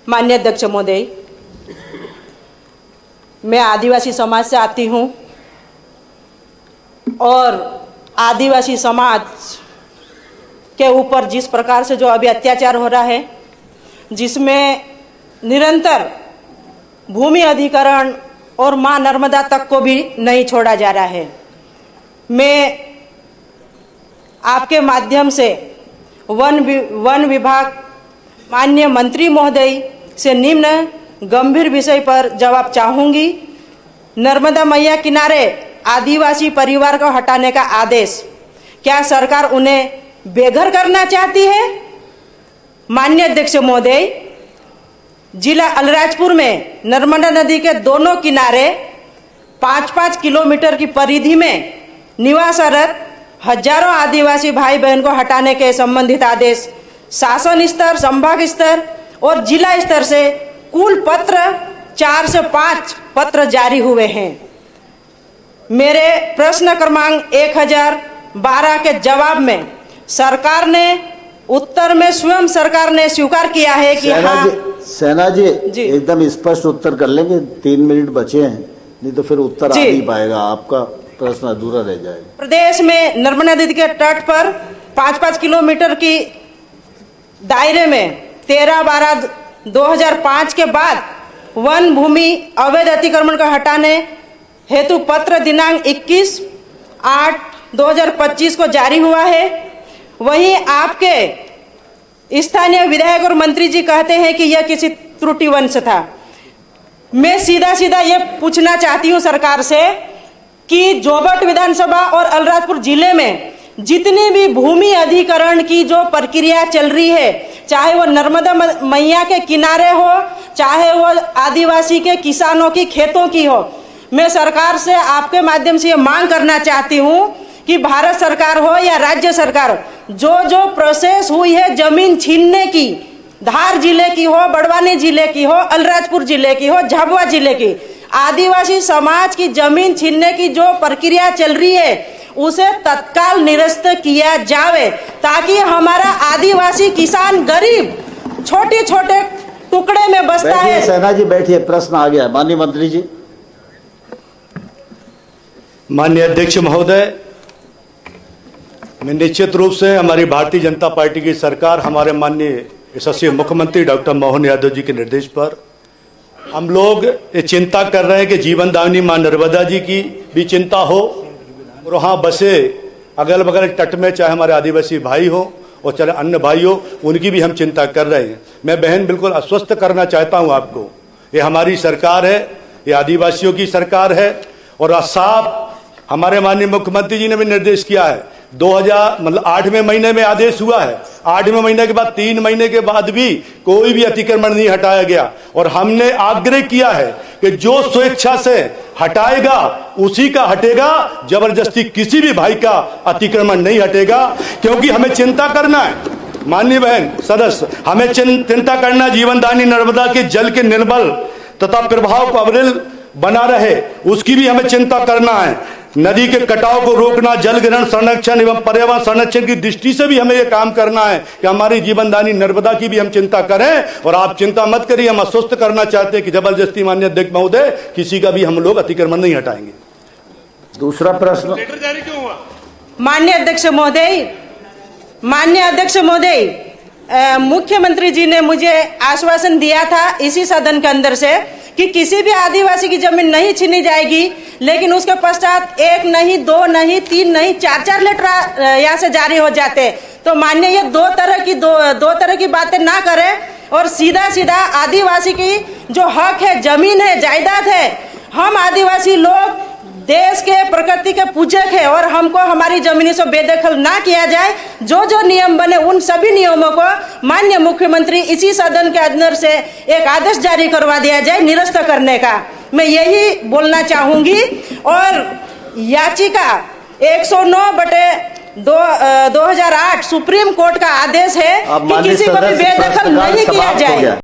माननीय अध्यक्ष महोदय, मैं आदिवासी समाज से आती हूँ और आदिवासी समाज के ऊपर जिस प्रकार से जो अभी अत्याचार हो रहा है, जिसमें निरंतर भूमि अधिग्रहण और मां नर्मदा तक को भी नहीं छोड़ा जा रहा है, मैं आपके माध्यम से वन विभाग माननीय मंत्री महोदय से निम्न गंभीर विषय पर जवाब चाहूंगी। नर्मदा मैया किनारे आदिवासी परिवार को हटाने का आदेश, क्या सरकार उन्हें बेघर करना चाहती है? माननीय अध्यक्ष महोदय, जिला अलीराजपुर में नर्मदा नदी के दोनों किनारे 5-5 किलोमीटर की परिधि में निवासरत हजारों आदिवासी भाई बहन को हटाने के संबंधित आदेश शासन स्तर, संभाग स्तर और जिला स्तर से कुल पत्र 4 से 5 पत्र जारी हुए हैं। मेरे प्रश्न क्रमांक 1012 के जवाब में सरकार ने उत्तर में स्वयं सरकार ने स्वीकार किया है कि सेना जी एकदम स्पष्ट उत्तर कर लेंगे, 3 मिनट बचे हैं, नहीं तो फिर उत्तर आ नहीं पाएगा, आपका प्रश्न अधूरा रह जाएगा। प्रदेश में नर्मदा नदी के तट पर 5-5 किलोमीटर की दायरे में 13/12/2005 के बाद वन भूमि अवैध अतिक्रमण को हटाने हेतु पत्र दिनांक 21/8/2025 को जारी हुआ है। वहीं आपके स्थानीय विधायक और मंत्री जी कहते हैं कि यह किसी त्रुटिवंश था। मैं सीधा ये पूछना चाहती हूं सरकार से कि जोबट विधानसभा और अलीराजपुर जिले में जितनी भी भूमि अधिग्रहण की जो प्रक्रिया चल रही है, चाहे वो नर्मदा मैया के किनारे हो, चाहे वो आदिवासी के किसानों की खेतों की हो, मैं सरकार से आपके माध्यम से ये मांग करना चाहती हूँ कि भारत सरकार हो या राज्य सरकार, जो प्रोसेस हुई है जमीन छीनने की, धार जिले की हो, बड़वानी जिले की हो, अलीराजपुर जिले की हो, झाबुआ जिले की, आदिवासी समाज की जमीन छीनने की जो प्रक्रिया चल रही है उसे तत्काल निरस्त किया जावे, ताकि हमारा आदिवासी किसान गरीब छोटे टुकड़े में बसता है। सेना जी बैठिए, प्रश्न आ गया। माननीय मंत्री जी। माननीय अध्यक्ष महोदय, मैं निश्चित रूप से हमारी भारतीय जनता पार्टी की सरकार, हमारे माननीय यशस्वी मुख्यमंत्री डॉक्टर मोहन यादव जी के निर्देश पर हम लोग ये चिंता कर रहे हैं कि जीवन दायिनी मां नर्मदा जी की भी चिंता हो और वहाँ बसे अगल बगल तट में चाहे हमारे आदिवासी भाई हो और चाहे अन्य भाई हो, उनकी भी हम चिंता कर रहे हैं। मैं बहन बिल्कुल आश्वस्त करना चाहता हूँ आपको, ये हमारी सरकार है, ये आदिवासियों की सरकार है और साफ हमारे माननीय मुख्यमंत्री जी ने भी निर्देश किया है। 8वें महीने में आदेश हुआ है, 8वें महीने के बाद 3 महीने के बाद भी कोई भी अतिक्रमण नहीं हटाया गया और हमने आग्रह किया है कि जो स्वेच्छा से हटाएगा उसी का हटेगा, जबरदस्ती किसी भी भाई का अतिक्रमण नहीं हटेगा, क्योंकि हमें चिंता करना है। माननीय बहन सदस्य, हमें चिंता करना जीवनदायिनी नर्मदा के जल के निर्मल तथा प्रभाव को अविरल बना रहे, उसकी भी हमें चिंता करना है। नदी के कटाव को रोकना, जल ग्रहण संरक्षण एवं पर्यावरण संरक्षण की दृष्टि से भी हमें यह काम करना है कि हमारी जीवनदायिनी नर्मदा की भी हम चिंता करें। और आप चिंता मत करिए, हम आश्वस्त करना चाहते हैं कि जबरदस्ती माननीय अध्यक्ष महोदय किसी का भी हम लोग अतिक्रमण नहीं हटाएंगे। दूसरा प्रश्न। माननीय अध्यक्ष महोदय, मुख्यमंत्री जी ने मुझे आश्वासन दिया था इसी सदन के अंदर से कि किसी भी आदिवासी की जमीन नहीं छीनी जाएगी, लेकिन उसके पश्चात 1 नहीं, 2 नहीं, 3 नहीं, 4 लेटर यहाँ से जारी हो जाते। तो माननीय ये दो तरह की बातें ना करें और सीधा आदिवासी की जो हक है, जमीन है, जायदाद है, हम आदिवासी लोग देश के प्रकृति के पूजक है और हमको हमारी जमीनों से बेदखल ना किया जाए। जो नियम बने उन सभी नियमों को माननीय मुख्यमंत्री इसी सदन के अंदर से एक आदेश जारी करवा दिया जाए निरस्त करने का, मैं यही बोलना चाहूंगी। और याचिका 109/2008 सुप्रीम कोर्ट का आदेश है कि किसी को भी बेदखल नहीं किया जाए।